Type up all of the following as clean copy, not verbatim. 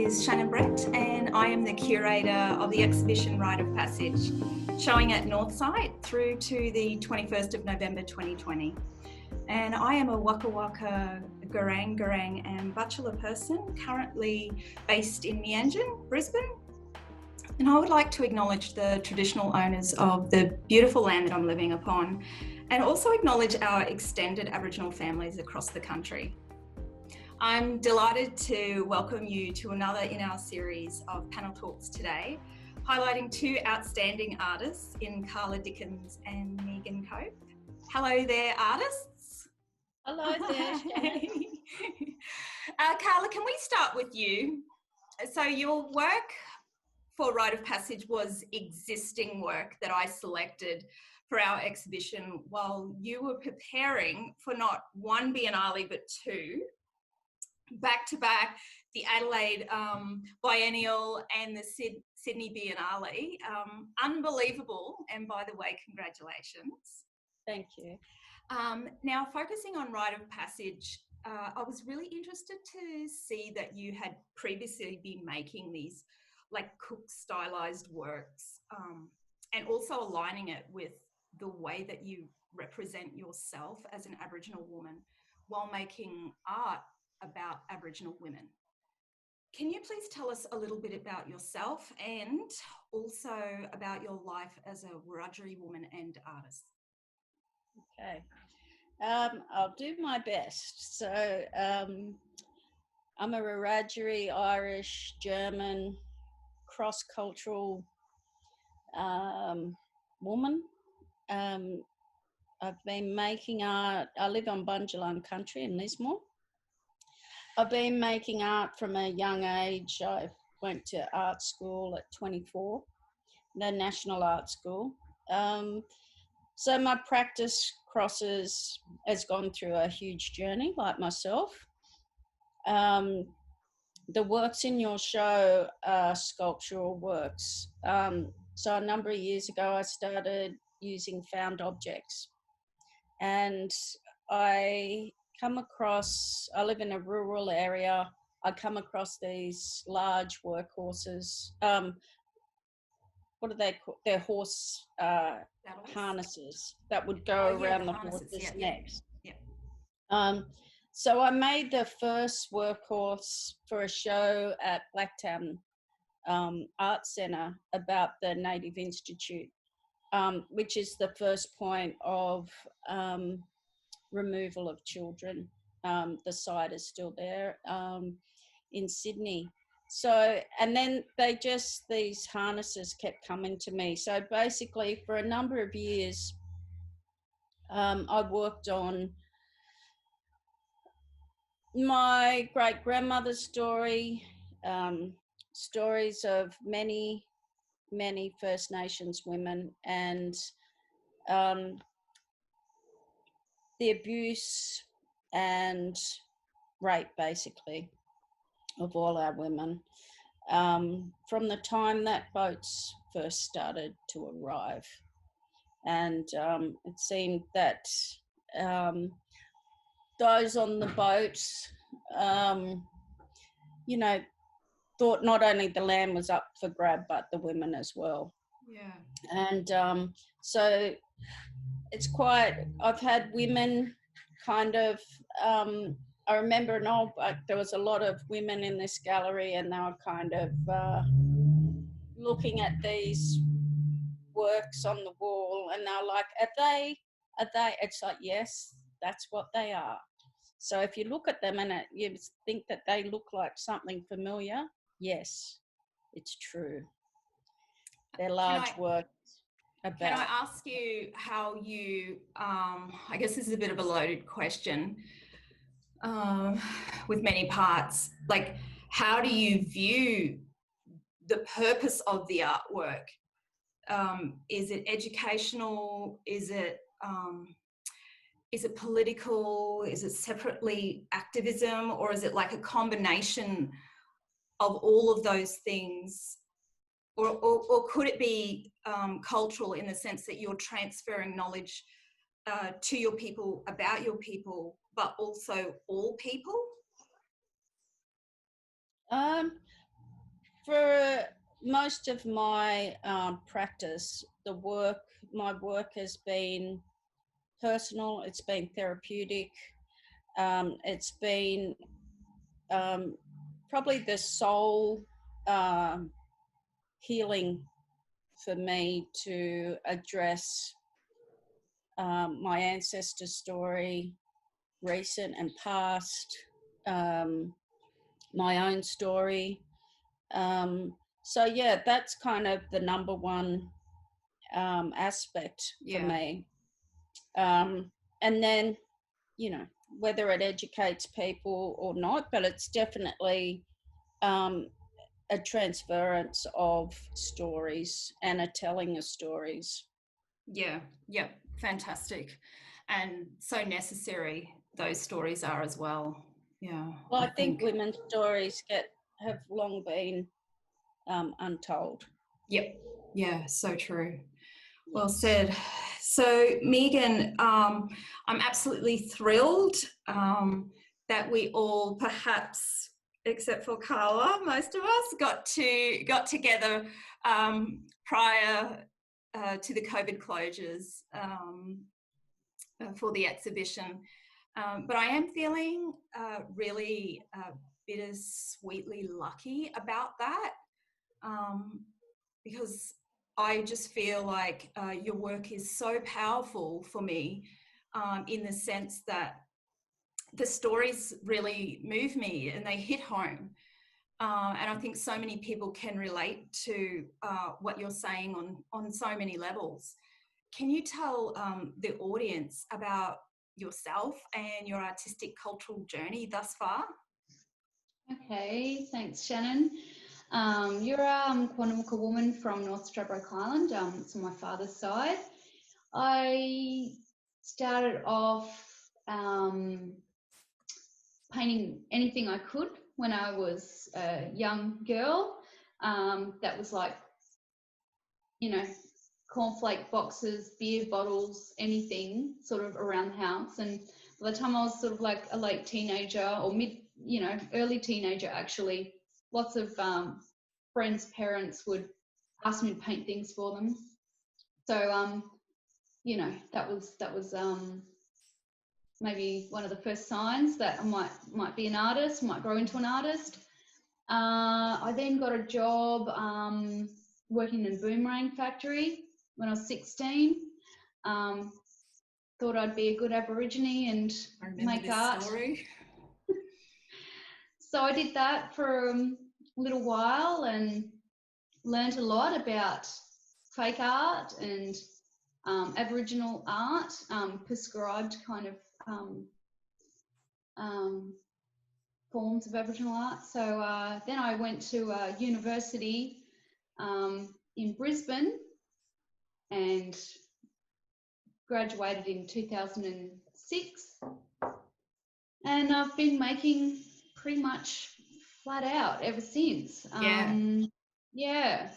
is Shannon Brett and I am the curator of the exhibition Rite of Passage, showing at NorthSite through to the 21st of November 2020. And I am a Waka Waka, Garang and Bachelor person, currently based in Meanjin, Brisbane. And I would like to acknowledge the traditional owners of the beautiful land that I'm living upon, and also acknowledge our extended Aboriginal families across the country. I'm delighted to welcome you to another in our series of panel talks today, highlighting two outstanding artists in Karla Dickens and Megan Cope. Hello there, artists. Hello there, Shannon. Karla, can we start with you? So your work for Rite of Passage was existing work that I selected for our exhibition while you were preparing for not one Biennale but two, back-to-back, the Adelaide Biennial and the Sydney Biennale. Unbelievable, and by the way, congratulations. Thank you. Now, focusing on Rite of Passage, I was really interested to see that you had previously been making these like Cook stylized works, and also aligning it with the way that you represent yourself as an Aboriginal woman while making art about Aboriginal women. Can you please tell us a little bit about yourself and also about your life as a Wiradjuri woman and artist? Okay. I'll do my best. So I'm a Wiradjuri, Irish, German, cross-cultural woman. I've been making art. I live on Bunjalung country in Lismore. I've been making art from a young age. I went to art school at 24, the National Art School. So my practice has gone through a huge journey, like myself. The works in your show are sculptural works. So a number of years ago, I started using found objects. And I live in a rural area. I come across these large workhorses. What are they called? They're horse harnesses that would go around the horse's necks. Yeah. So I made the first workhorse for a show at Blacktown Art Centre about the Native Institute, which is the first point of removal of children. The site is still there in Sydney. So, and then these harnesses kept coming to me. So basically for a number of years, I worked on my great-grandmother's story, stories of many First Nations women, and the abuse and rape, basically, of all our women, from the time that boats first started to arrive. And it seemed that those on the boats, thought not only the land was up for grab, but the women as well. Yeah. And so it's I've had women kind of, I remember there was a lot of women in this gallery, and they were kind of looking at these works on the wall, and they're like, are they? It's like, yes, that's what they are. So if you look at them and you think that they look like something familiar, yes, it's true. They're large works. Can I ask you how you, I guess this is a bit of a loaded question with many parts, like how do you view the purpose of the artwork? Is it educational? Is it political? Is it separately activism? Or is it like a combination of all of those things? Or could it be cultural in the sense that you're transferring knowledge to your people, about your people, but also all people? For most of my practice, my work has been personal, it's been therapeutic, it's been probably the soul healing for me to address my ancestor story, recent and past, my own story. So yeah, that's kind of the number one aspect for me. And then, you know, whether it educates people or not, but it's definitely a transference of stories and a telling of stories. Yeah, fantastic. And so necessary those stories are as well. Yeah. Well, I think women's stories have long been untold. Yep. Yeah, so true. Well said. So, Megan, I'm absolutely thrilled that we all, perhaps, except for Karla, most of us got together prior to the COVID closures for the exhibition. But I am feeling really bittersweetly lucky about that, because I just feel like your work is so powerful for me, in the sense that the stories really move me and they hit home. And I think so many people can relate to what you're saying on so many levels. Can you tell the audience about yourself and your artistic cultural journey thus far? Okay, thanks, Shannon. You're a Quandamooka woman from North Stradbroke Island. It's on my father's side. I started off painting anything I could when I was a young girl. That was like, you know, cornflake boxes, beer bottles, anything sort of around the house. And by the time I was sort of like a late teenager or early teenager, actually, lots of friends' parents would ask me to paint things for them. So, you know, that was maybe one of the first signs that I might be an artist, might grow into an artist. I then got a job working in a boomerang factory when I was 16. Thought I'd be a good Aborigine and make art. Story. So I did that for a little while and learned a lot about fake art and Aboriginal art, prescribed kind of forms of Aboriginal art. So then I went to university in Brisbane and graduated in 2006. And I've been making pretty much flat out ever since. Yeah. I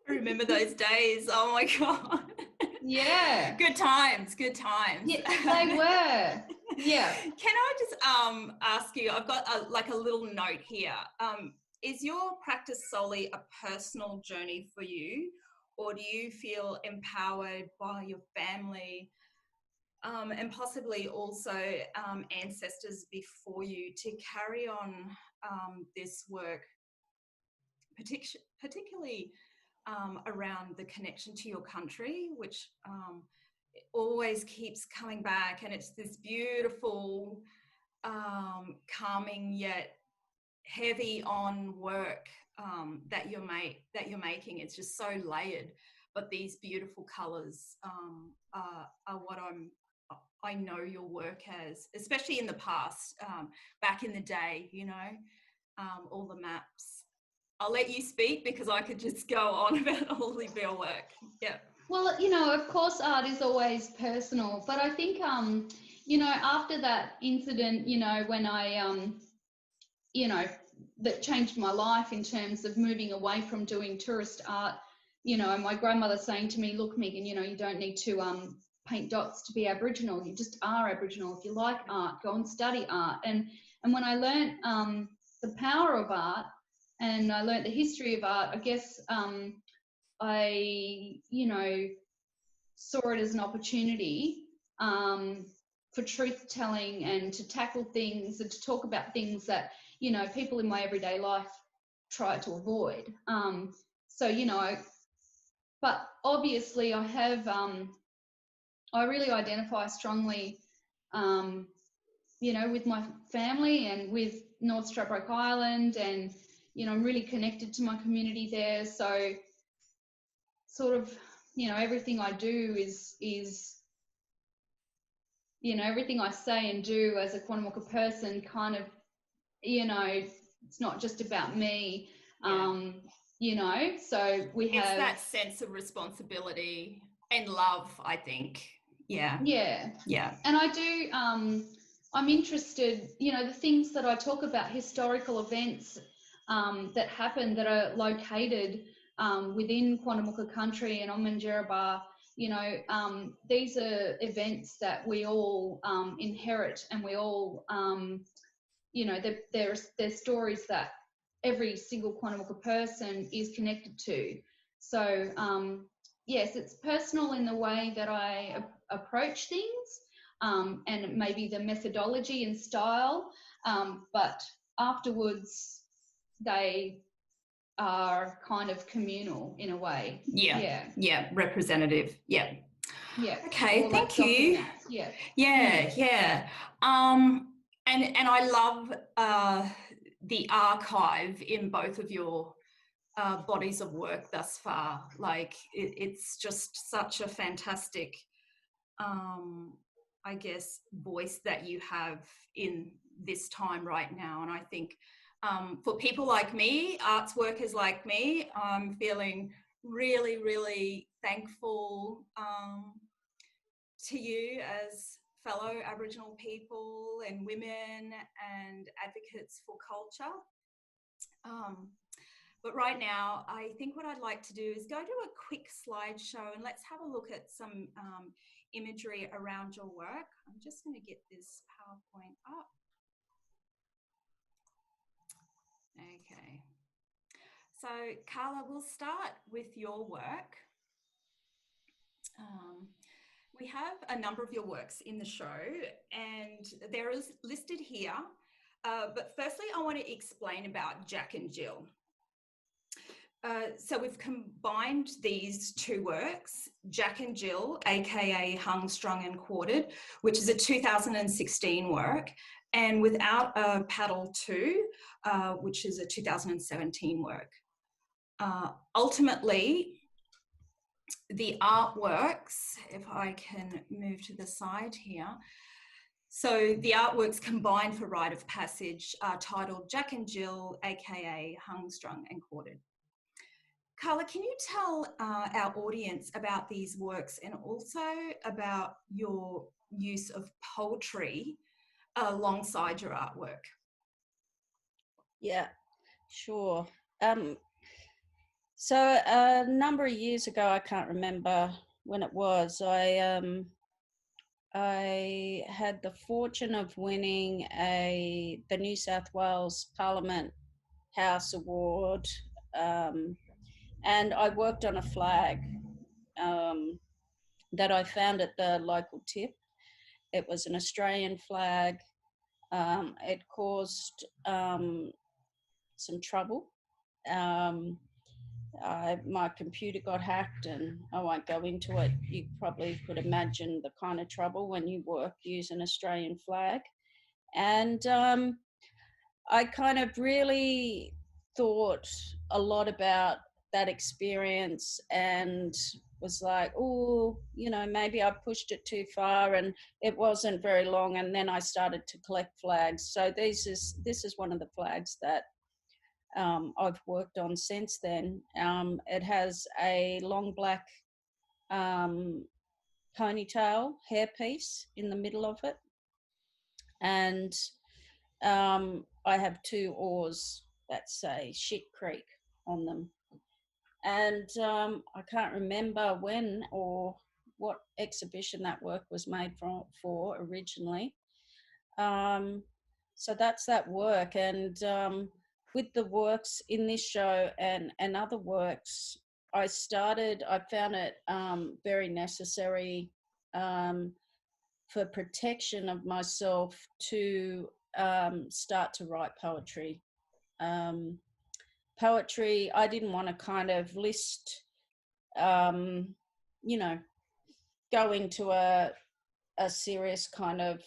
remember those days. Oh my God. Yeah. Good times. Yeah, they were. Yeah. Can I just ask you, I've got a little note here. Is your practice solely a personal journey for you, or do you feel empowered by your family and possibly also ancestors before you to carry on this work, particularly around the connection to your country, which always keeps coming back, and it's this beautiful, calming yet heavy on work that you're making. It's just so layered, but these beautiful colours are what I know your work has, especially in the past, back in the day, you know, all the maps. I'll let you speak because I could just go on about all of your work. Yeah. Well, you know, of course, art is always personal, but I think, you know, after that incident, you know, when I, you know, that changed my life in terms of moving away from doing tourist art, you know, and my grandmother saying to me, look, Megan, you know, you don't need to paint dots to be Aboriginal. You just are Aboriginal. If you like art, go and study art. And when I learnt the power of art, and I learnt the history of art, I guess I, you know, saw it as an opportunity for truth telling and to tackle things and to talk about things that, you know, people in my everyday life try to avoid. So, you know, but obviously I have, I really identify strongly, you know, with my family and with North Stradbroke Island, and, you know, I'm really connected to my community there. So sort of, you know, everything I do is, you know, everything I say and do as a Quandamooka person kind of, you know, it's not just about me, you know, so we have... It's that sense of responsibility and love, I think. Yeah. And I do, I'm interested, you know, the things that I talk about, historical events that happen, that are located within Quandamooka country and on Manjeraba, you know, these are events that we all inherit, and we all, you know, they're stories that every single Quandamooka person is connected to. So yes, it's personal in the way that I approach things, and maybe the methodology and style, but afterwards they are kind of communal in a way. Yeah, representative. Yeah. Okay, or thank like you. documents. Yeah. And I love the archive in both of your bodies of work thus far. Like it's just such a fantastic, I guess, voice that you have in this time right now. And I think for people like me, arts workers like me, I'm feeling really, really thankful to you as fellow Aboriginal people and women and advocates for culture. But right now, I think what I'd like to do is go to a quick slideshow and let's have a look at some imagery around your work. I'm just going to get this PowerPoint up. Okay. So, Karla, we'll start with your work. We have a number of your works in the show, and they're listed here. But firstly, I want to explain about Jack and Jill. So we've combined these two works, Jack and Jill, aka Hung, Strung and Quartered, which is a 2016 work, and Without a Paddle 2, which is a 2017 work. Ultimately, the artworks, if I can move to the side here, so the artworks combined for Rite of Passage are titled Jack and Jill, aka Hung, Strung and Quartered. Karla, can you tell our audience about these works and also about your use of poetry alongside your artwork? Yeah, sure. So a number of years ago, I can't remember when it was, I had the fortune of winning the New South Wales Parliament House Award, and I worked on a flag that I found at the local tip. It was an Australian flag. It caused some trouble. My computer got hacked, and I won't go into it. You probably could imagine the kind of trouble when you work using an Australian flag. And I kind of really thought a lot about that experience and was like, oh, you know, maybe I pushed it too far, and it wasn't very long. And then I started to collect flags. So this is one of the flags that I've worked on since then. It has a long black ponytail hairpiece in the middle of it. And I have two oars that say Shit Creek on them. And I can't remember when or what exhibition that work was made for originally. so that's that work. And with the works in this show and other works, I found it very necessary for protection of myself to start to write poetry. Poetry, I didn't want to kind of list, you know, go into a serious kind of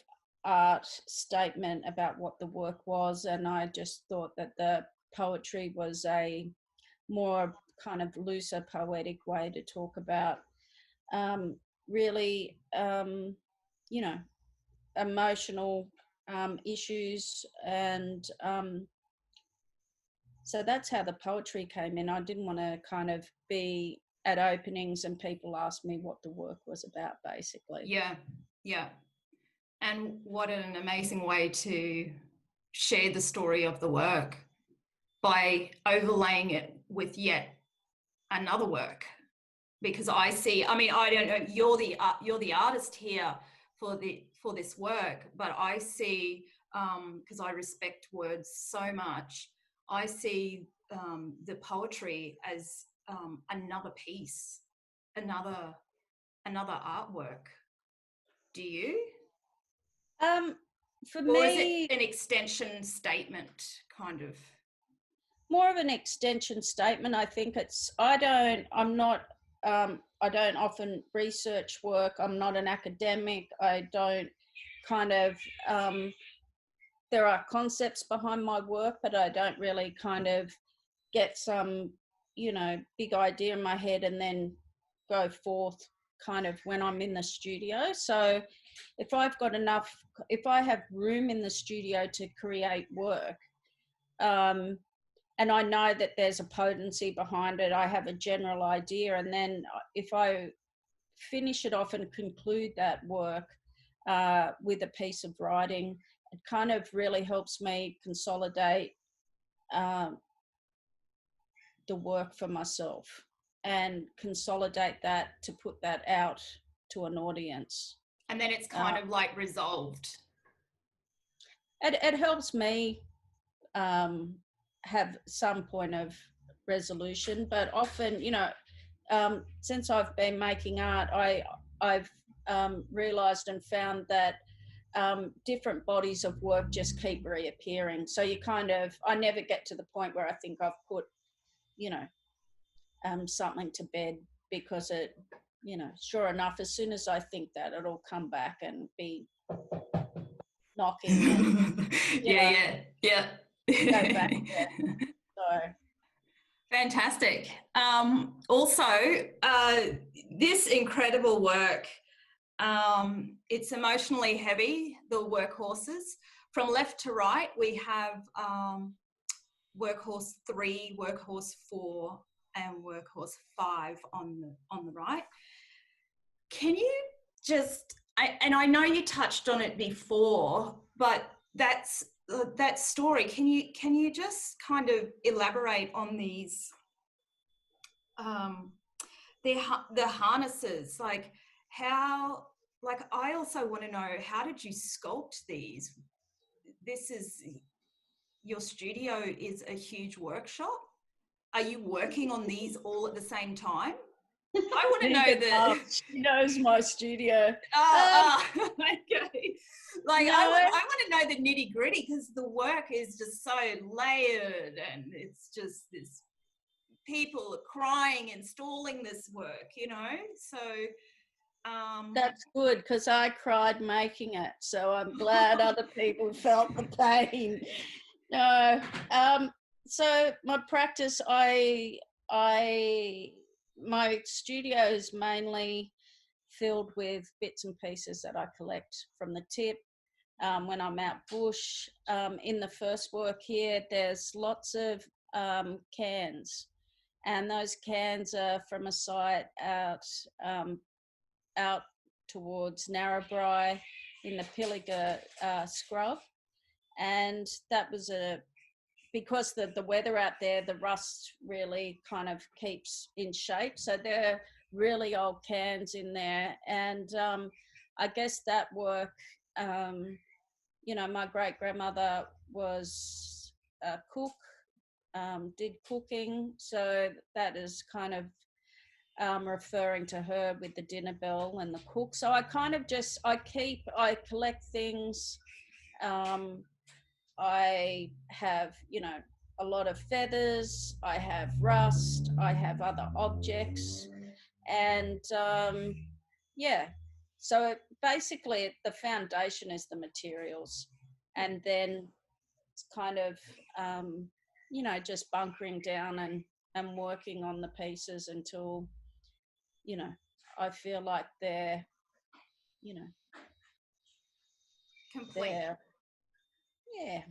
art statement about what the work was. And I just thought that the poetry was a more kind of looser poetic way to talk about really, you know, emotional issues. And so that's how the poetry came in. I didn't want to kind of be at openings and people asked me what the work was about, basically. Yeah. And what an amazing way to share the story of the work by overlaying it with yet another work. Because I see, I mean, I don't know, you're the artist here for this work, but I see, because I respect words so much, I see the poetry as another piece, another artwork. Do you? For Or me, is it an extension statement, kind of? more of an extension statement. I think I don't often research work. I'm not an academic. I don't kind of, there are concepts behind my work, but I don't really kind of get some, you know, big idea in my head and then go forth kind of when I'm in the studio. So if I have room in the studio to create work, and I know that there's a potency behind it, I have a general idea, and then if I finish it off and conclude that work with a piece of writing, it kind of really helps me consolidate the work for myself and consolidate that to put that out to an audience. And then it's kind of like resolved. It helps me have some point of resolution, but often, you know, since I've been making art, I've realised and found that different bodies of work just keep reappearing. So I never get to the point where I think I've put, you know, something to bed, because it, you know, sure enough, as soon as I think that, it'll come back and be knocking and yeah. go back there. So fantastic. Also, this incredible work, it's emotionally heavy, the workhorses. From left to right, we have workhorse 3, workhorse 4, and workhorse 5 on the right. Can you just, and I know you touched on it before, but that story, can you just kind of elaborate on these, the harnesses, like how, like I also want to know, how did you sculpt these? This is, your studio is a huge workshop. Are you working on these all at the same time? I want to know she knows my studio. Okay. Like, no. I want to know the nitty gritty, because the work is just so layered, and it's just this, people are crying, installing this work, you know. So that's good, because I cried making it, so I'm glad other people felt the pain. No, so my practice, my studio is mainly filled with bits and pieces that I collect from the tip. When I'm out bush, in the first work here, there's lots of cans, and those cans are from a site out towards Narrabri in the Pilliga scrub, and that was because the weather out there, the rust really kind of keeps in shape. So there are really old cans in there. And I guess that work, my great-grandmother was a cook, did cooking, so that is kind of referring to her with the dinner bell and the cook. So I kind of just, I collect things. I have, a lot of feathers, I have rust, I have other objects, and so basically the foundation is the materials, and then it's kind of, just bunkering down and working on the pieces until, I feel like they're, Complete. they're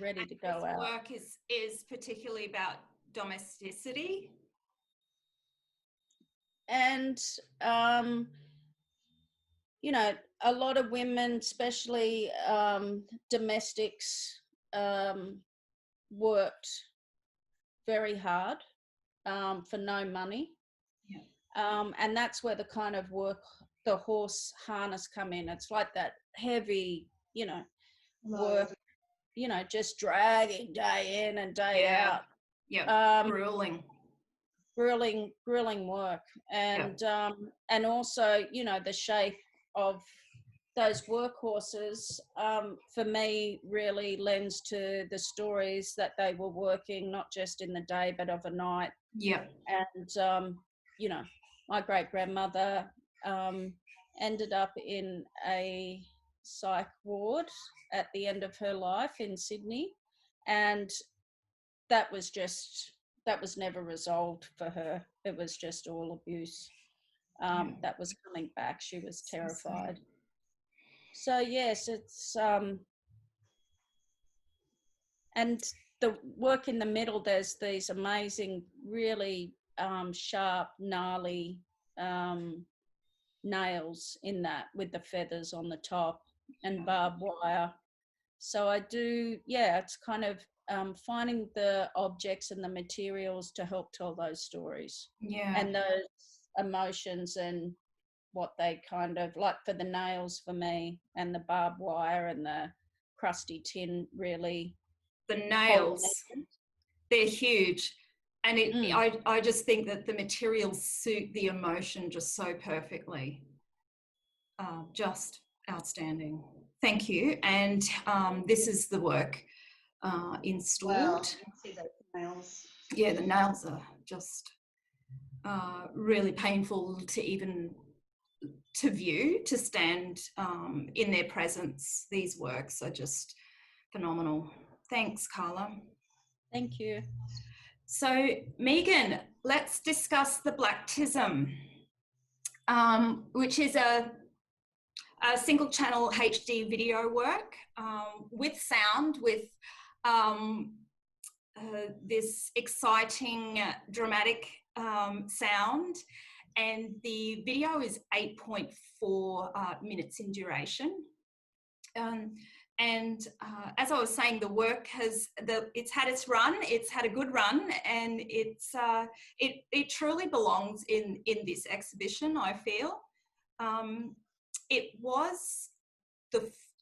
ready to go this out. work is particularly about domesticity. And a lot of women, especially domestics, worked very hard for no money. Yeah. And that's where the kind of work, the horse harness come in. It's like that heavy, work, just dragging day in and day out. Yeah, grueling work. And and also, the shape of those workhorses, for me, really lends to the stories that they were working, not just in the day, but of a night. Yeah. And, my great-grandmother ended up in a psych ward at the end of her life in Sydney. And that was never resolved for her. It was just all abuse. That was coming back. She was terrified. So yes, it's and the work in the middle, there's these amazing, really sharp, gnarly nails in that with the feathers on the top and barbed wire. So I do, it's kind of finding the objects and the materials to help tell those stories. Yeah. And those emotions and what they kind of, like for the nails for me, and the barbed wire and the crusty tin, really. The nails, they're huge. And I just think that the materials suit the emotion just so perfectly. Just outstanding. Thank you. And this is the work installed. Wow, you can see those nails. Yeah, the nails are just really painful to view, to stand in their presence. These works are just phenomenal. Thanks, Karla. Thank you. So, Megan, let's discuss the Blacktism, which is a single channel HD video work with sound, with this exciting, dramatic sound. And the video is 8.4 minutes in duration. And as I was saying, the work it's had its run. It's had a good run, and it truly belongs in this exhibition, I feel.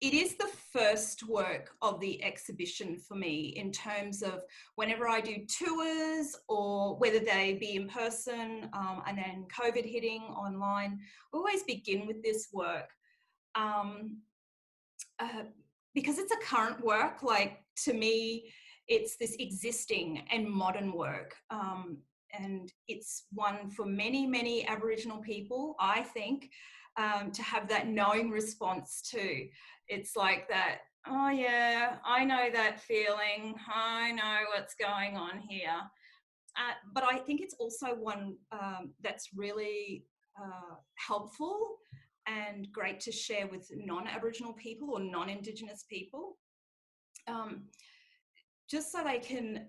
It is the first work of the exhibition for me, in terms of whenever I do tours, or whether they be in person, and then COVID hitting online, I always begin with this work. Because it's a current work, like, to me, it's this existing and modern work. And it's one for many, many Aboriginal people, I think, to have that knowing response to. It's like that, oh yeah, I know that feeling, I know what's going on here. But I think it's also one that's really helpful and great to share with non-Aboriginal people or non-Indigenous people, just so they can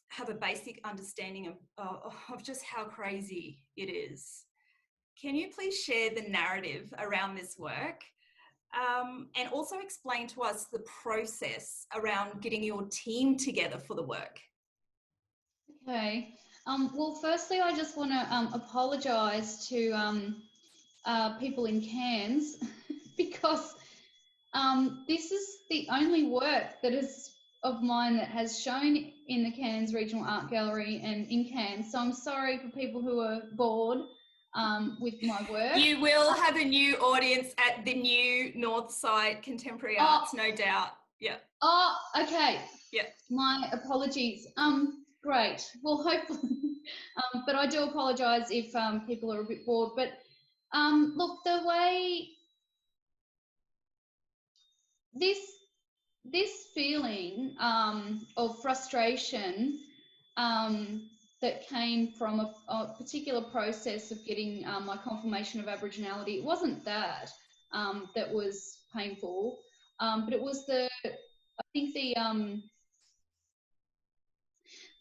have a basic understanding of just how crazy it is. Can you please share the narrative around this work, and also explain to us the process around getting your team together for the work? Okay. Well, firstly, I just want to apologise to people in Cairns because this is the only work that is of mine that has shown in the Cairns Regional Art Gallery and in Cairns. So I'm sorry for people who are bored with my work. You will have a new audience at the new NorthSite Contemporary Arts, no doubt. Yeah. Oh, okay. Yeah. My apologies. Great. Well, hopefully, but I do apologise if people are a bit bored. But look, the way this feeling of frustration that came from a particular process of getting my confirmation of Aboriginality, it wasn't that that was painful, but it was I think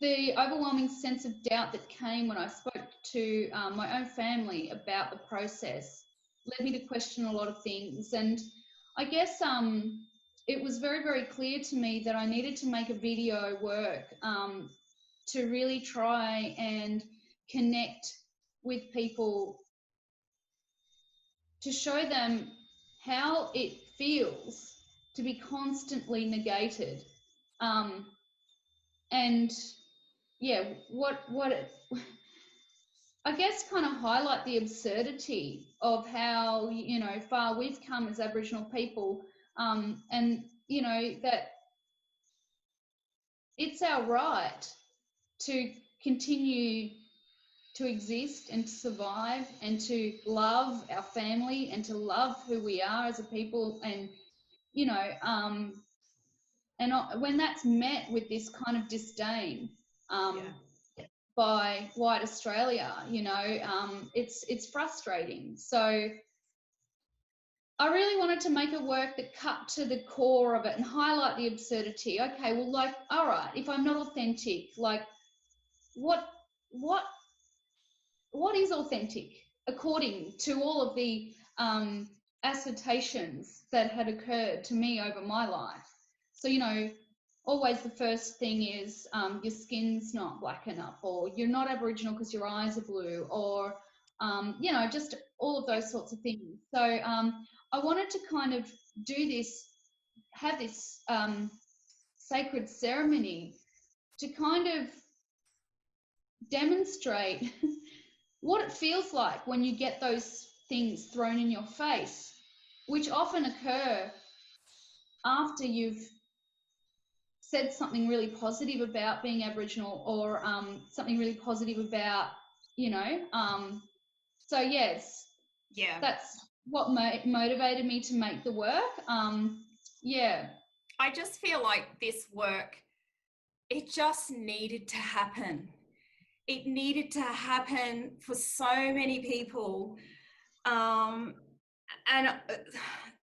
the overwhelming sense of doubt that came when I spoke to my own family about the process led me to question a lot of things. And I guess it was very, very clear to me that I needed to make a video work to really try and connect with people, to show them how it feels to be constantly negated. And yeah, I guess kind of highlight the absurdity of how, you know, far we've come as Aboriginal people, and, you know, that it's our right to continue to exist and to survive and to love our family and to love who we are as a people. And, you know, and when that's met with this kind of disdain, by white Australia, you know, it's frustrating. So I really wanted to make a work that cut to the core of it and highlight the absurdity. Okay, well, like, all right, if I'm not authentic, like, what is authentic according to all of the assertions that had occurred to me over my life? So, you know, always the first thing is your skin's not black enough, or you're not Aboriginal because your eyes are blue, or, you know, just all of those sorts of things. So I wanted to kind of do this, have this sacred ceremony to kind of demonstrate what it feels like when you get those things thrown in your face, which often occur after you've said something really positive about being Aboriginal, or something really positive about, you know, so yes, yeah, that's what motivated me to make the work. Yeah, I just feel like this work, it just needed to happen. It needed to happen for so many people, and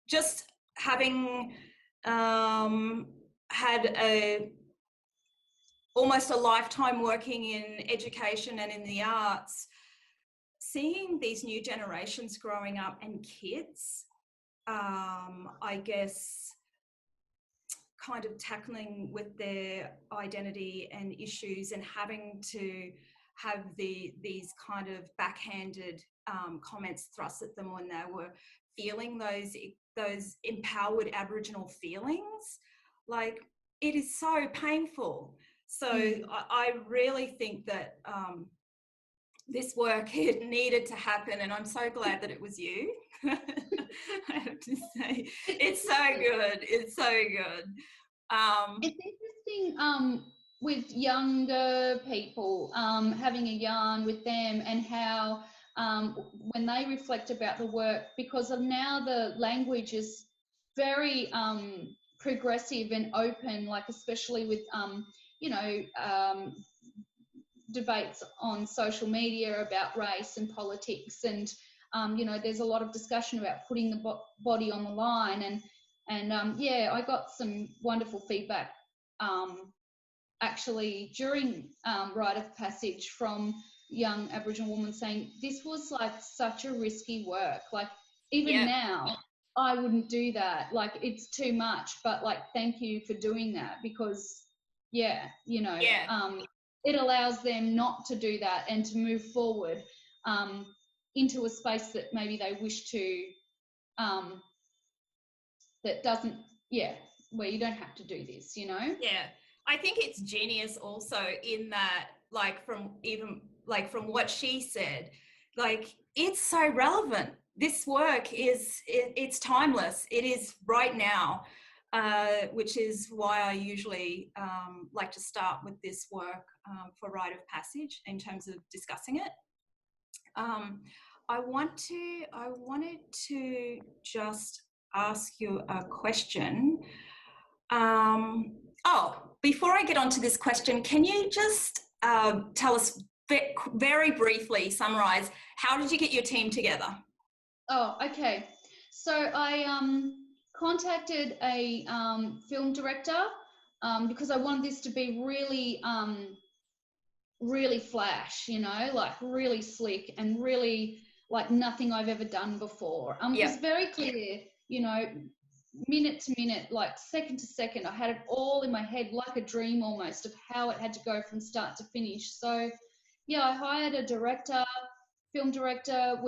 just having had almost a lifetime working in education and in the arts, seeing these new generations growing up and kids, I guess, kind of tackling with their identity and issues and having to have these kind of backhanded comments thrust at them when they were feeling those empowered Aboriginal feelings. Like, it is so painful. So I really think that this work, it needed to happen, and I'm so glad that it was you. I have to say, it's so good. It's so good. It's interesting with younger people, having a yarn with them, and how when they reflect about the work, because of now the language is very progressive and open, like especially with you know, debates on social media about race and politics, and you know, there's a lot of discussion about putting the body on the line, and yeah, I got some wonderful feedback actually during Rite of Passage from young Aboriginal women saying this was like such a risky work, like even now I wouldn't do that, like it's too much, but like thank you for doing that, because yeah, you know, it allows them not to do that and to move forward into a space that maybe they wish to that doesn't, where you don't have to do this, you know? Yeah. I think it's genius also in that, like, from what she said, like, it's so relevant. This work it's timeless. It is right now, which is why I usually like to start with this work for Rite of Passage in terms of discussing it. I wanted to just ask you a question. Before I get on to this question, can you just tell us very briefly, summarise, how did you get your team together? Oh, okay. So I contacted a film director because I wanted this to be really, really flash, you know, like really slick and really like nothing I've ever done before. It was very clear, you know, minute to minute, like second to second. I had it all in my head like a dream almost of how it had to go from start to finish. So yeah, I hired a film director.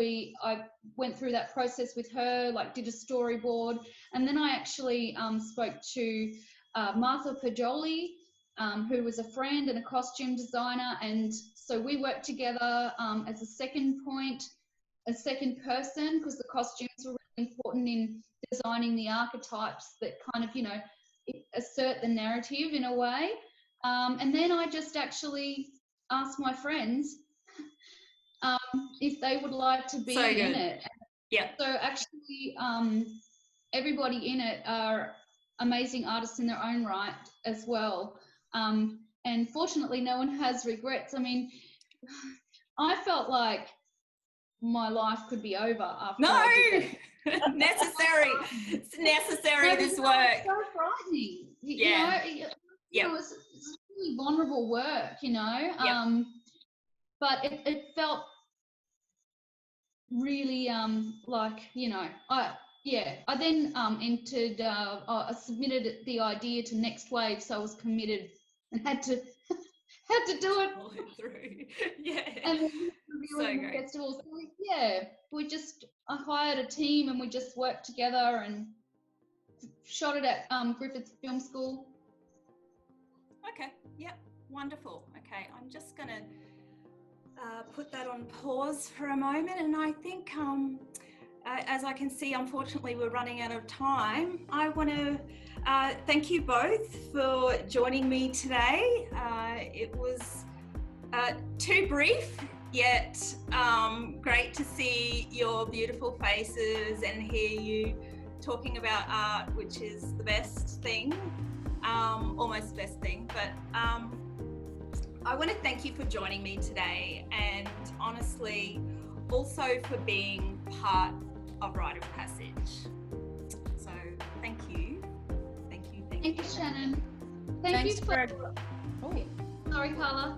I went through that process with her, like did a storyboard, and then I actually spoke to Martha Pajoli, who was a friend and a costume designer, and so we worked together as a second person, because the costumes were really important in designing the archetypes that kind of, you know, assert the narrative in a way. And then I just actually asked my friends if they would like to be in it. Yeah. So actually, everybody in it are amazing artists in their own right as well. And fortunately, no one has regrets. I mean, I felt like my life could be over after I did that. Necessary. It's necessary, this work. It's so frightening. You know, it's really vulnerable work, you know. But it felt really like, you know, I then entered, I submitted the idea to Next Wave, so I was committed and had to do it. All through. Yeah. And then reviewing the festival. So I hired a team and we just worked together and shot it at Griffith Film School. Okay. Yep. Wonderful. Okay. I'm just going to put that on pause for a moment, and I think as I can see, unfortunately we're running out of time. I want to thank you both for joining me today. It was too brief, yet great to see your beautiful faces and hear you talking about art, which is the best thing, almost the best thing. But I want to thank you for joining me today, and honestly also for being part of Rite of Passage. So thank you. Thank you, Shannon. Thanks for Sorry, Karla.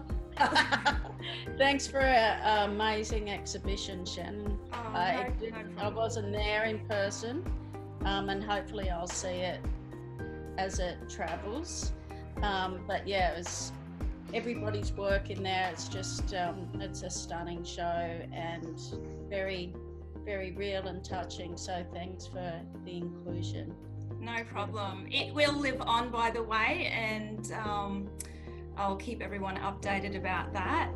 Thanks for an amazing exhibition, Shannon. No I wasn't there in person, and hopefully I'll see it as it travels. But yeah, it was everybody's work in there. It's just it's a stunning show and very, very real and touching. So thanks for the inclusion. No problem. It will live on, by the way, and I'll keep everyone updated about that.